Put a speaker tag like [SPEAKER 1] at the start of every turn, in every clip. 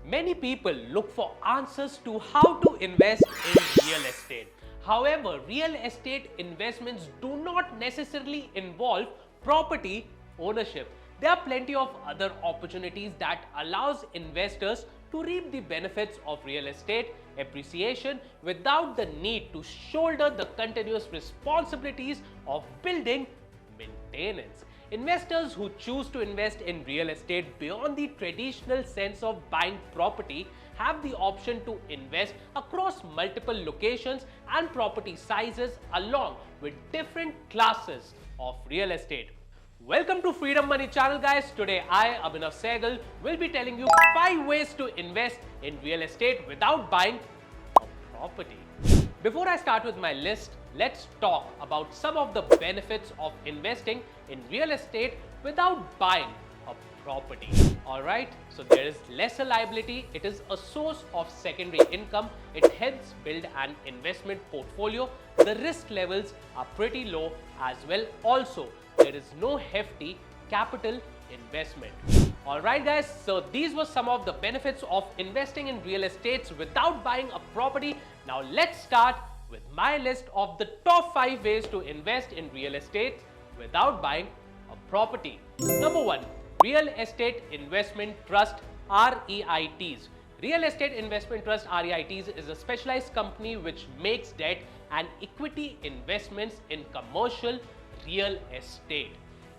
[SPEAKER 1] Many people look for answers to how to invest in real estate. However, real estate investments do not necessarily involve property ownership. There are plenty of other opportunities that allows investors to reap the benefits of real estate appreciation without the need to shoulder the continuous responsibilities of building maintenance. Investors who choose to invest in real estate beyond the traditional sense of buying property have the option to invest across multiple locations and property sizes along with different classes of real estate. Welcome to Freedom Money channel guys. Today I, Abhinav Sehgal, will be telling you 5 ways to invest in real estate without buying a property. Before I start with my list, let's talk about some of the benefits of investing in real estate without buying a property. Alright, so there is lesser liability, it is a source of secondary income, it helps build an investment portfolio, the risk levels are pretty low as well. Also, there is no hefty capital investment. Alright guys, so these were some of the benefits of investing in real estates without buying a property. Now let's start with my list of the top 5 ways to invest in real estate without buying a property. Number 1. Real Estate Investment Trust REITs. Real Estate Investment Trust REITs is a specialized company which makes debt and equity investments in commercial real estate.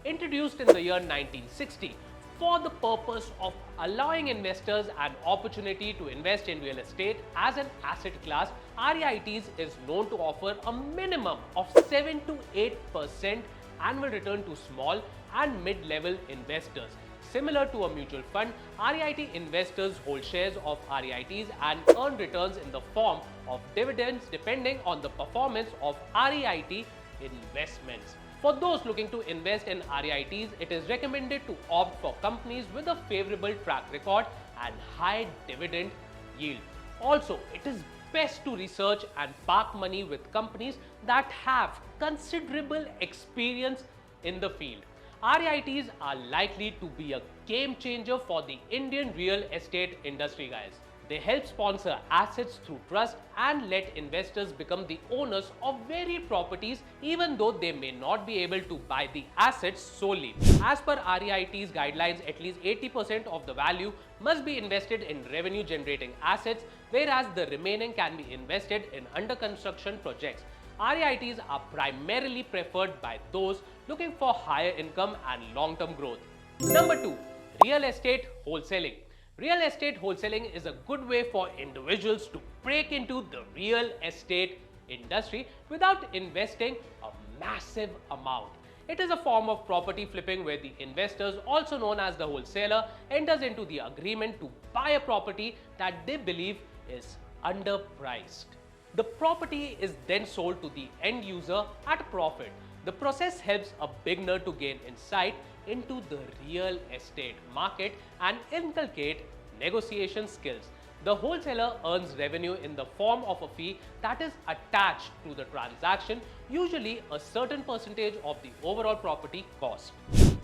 [SPEAKER 1] Introduced in the year 1960 for the purpose of allowing investors an opportunity to invest in real estate as an asset class, REITs is known to offer a minimum of 7 to 8% annual return to small and mid-level investors. Similar to a mutual fund, REIT investors hold shares of REITs and earn returns in the form of dividends depending on the performance of REIT investments. For those looking to invest in REITs, it is recommended to opt for companies with a favorable track record and high dividend yield. Also, it is best to research and park money with companies that have considerable experience in the field. REITs are likely to be a game changer for the Indian real estate industry, guys. They help sponsor assets through trust and let investors become the owners of varied properties even though they may not be able to buy the assets solely. As per REIT's guidelines, at least 80% of the value must be invested in revenue generating assets, whereas the remaining can be invested in under construction projects. REITs are primarily preferred by those looking for higher income and long-term growth. Number 2. Real estate wholesaling. Real estate wholesaling is a good way for individuals to break into the real estate industry without investing a massive amount. It is a form of property flipping where the investors, also known as the wholesaler, enters into the agreement to buy a property that they believe is underpriced. The property is then sold to the end user at a profit. The process helps a beginner to gain insight into the real estate market and inculcate negotiation skills. The wholesaler earns revenue in the form of a fee that is attached to the transaction, usually a certain percentage of the overall property cost.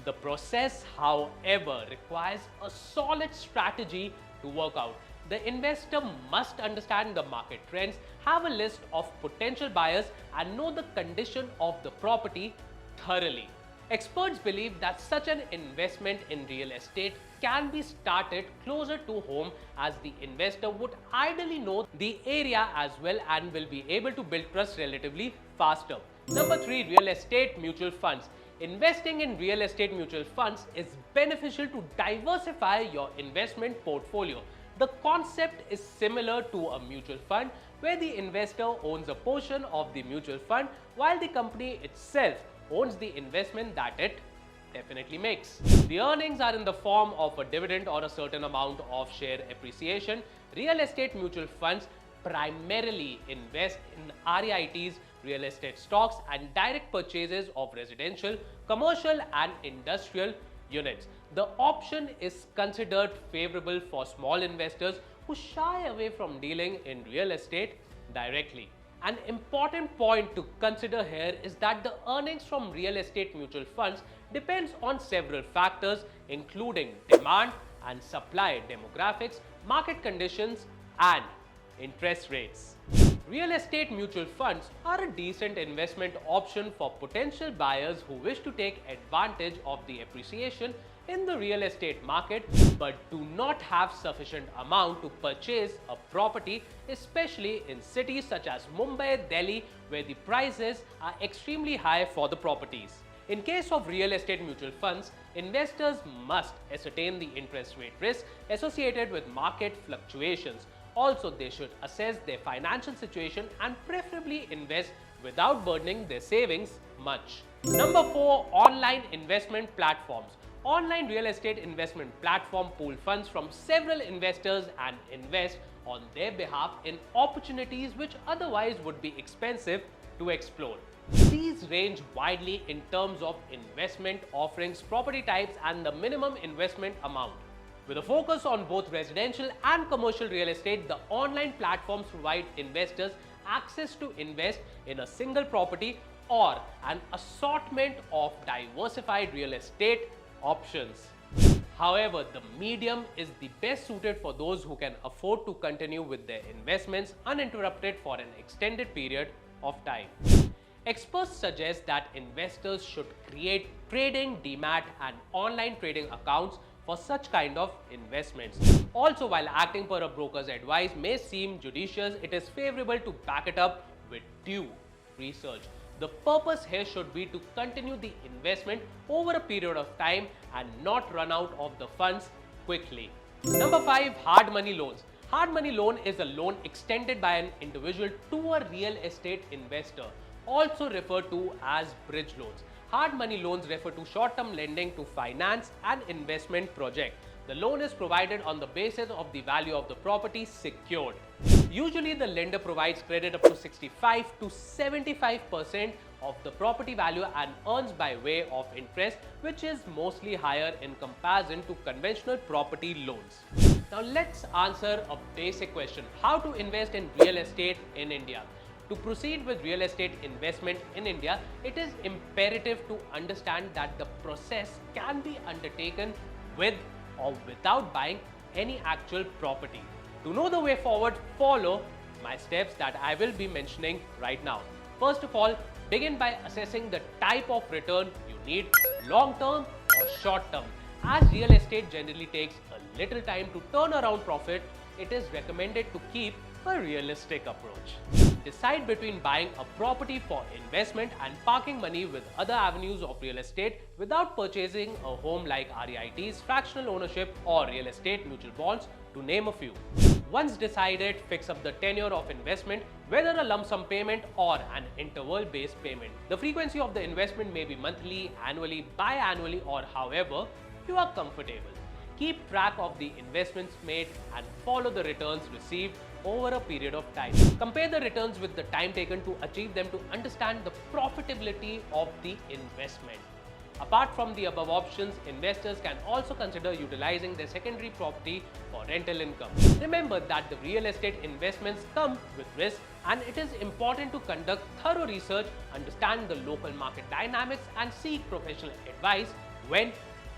[SPEAKER 1] The process, however, requires a solid strategy to work out. The investor must understand the market trends, have a list of potential buyers, and know the condition of the property thoroughly. Experts believe that such an investment in real estate can be started closer to home, as the investor would ideally know the area as well and will be able to build trust relatively faster. Number 3. Real estate mutual funds. Investing in real estate mutual funds is beneficial to diversify your investment portfolio. The concept is similar to a mutual fund where the investor owns a portion of the mutual fund while the company itself owns the investment that it definitely makes. The earnings are in the form of a dividend or a certain amount of share appreciation. Real estate mutual funds primarily invest in REITs, real estate stocks, and direct purchases of residential, commercial, and industrial units. The option is considered favorable for small investors who shy away from dealing in real estate directly. An important point to consider here is that the earnings from real estate mutual funds depends on several factors including demand and supply demographics, market conditions, and interest rates. Real estate mutual funds are a decent investment option for potential buyers who wish to take advantage of the appreciation in the real estate market but do not have sufficient amount to purchase a property, especially in cities such as Mumbai, Delhi, where the prices are extremely high for the properties. In case of real estate mutual funds, investors must ascertain the interest rate risk associated with market fluctuations. Also, they should assess their financial situation and preferably invest without burdening their savings much. Number 4. Online investment platforms. Online real estate investment platform pool funds from several investors and invest on their behalf in opportunities which otherwise would be expensive to explore. These range widely in terms of investment offerings, property types, and the minimum investment amount. With a focus on both residential and commercial real estate, the online platforms provide investors access to invest in a single property or an assortment of diversified real estate options. However, the medium is the best suited for those who can afford to continue with their investments uninterrupted for an extended period of time. Experts suggest that investors should create trading, demat, and online trading accounts for such kind of investments. Also, while acting per a broker's advice may seem judicious, it is favorable to back it up with due research. The purpose here should be to continue the investment over a period of time and not run out of the funds quickly. Number 5. Hard money loans. Hard money loan is a loan extended by an individual to a real estate investor, also referred to as bridge loans. Hard money loans refer to short-term lending to finance an investment project. The loan is provided on the basis of the value of the property secured. Usually, the lender provides credit up to 65 to 75% of the property value and earns by way of interest, which is mostly higher in comparison to conventional property loans. Now, let's answer a basic question: how to invest in real estate in India? To proceed with real estate investment in India, it is imperative to understand that the process can be undertaken with or without buying any actual property. To know the way forward, follow my steps that I will be mentioning right now. First of all, begin by assessing the type of return you need, long-term or short-term. As real estate generally takes a little time to turn around profit, it is recommended to keep a realistic approach. Decide between buying a property for investment and parking money with other avenues of real estate without purchasing a home like REITs, fractional ownership, or real estate mutual bonds, to name a few. Once decided, fix up the tenure of investment, whether a lump sum payment or an interval-based payment. The frequency of the investment may be monthly, annually, biannually, or however you are comfortable. Keep track of the investments made and follow the returns received over a period of time. Compare the returns with the time taken to achieve them to understand the profitability of the investment. Apart from the above options, investors can also consider utilizing their secondary property for rental income. Remember that the real estate investments come with risk, and it is important to conduct thorough research, understand the local market dynamics, and seek professional advice when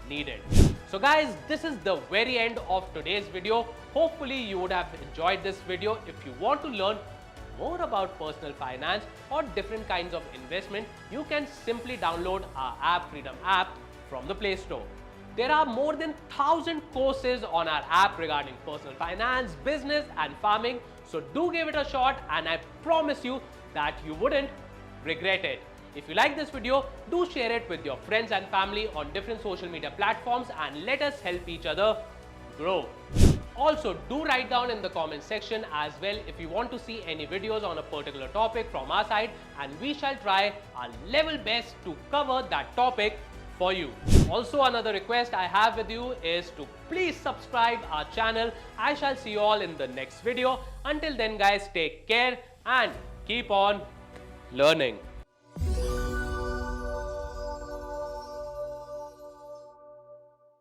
[SPEAKER 1] needed. So guys, this is the very end of today's video. Hopefully you would have enjoyed this video. If you want to learn more about personal finance or different kinds of investment, you can simply download our app, Freedom app, from the Play Store. There are more than 1,000 courses on our app regarding personal finance, business, and farming. So do give it a shot, and I promise you that you wouldn't regret it. If you like this video, do share it with your friends and family on different social media platforms, and let us help each other grow. Also, do write down in the comment section as well if you want to see any videos on a particular topic from our side, and we shall try our level best to cover that topic for you. Also, another request I have with you is to please subscribe our channel. I shall see you all in the next video. Until then guys, take care and keep on learning.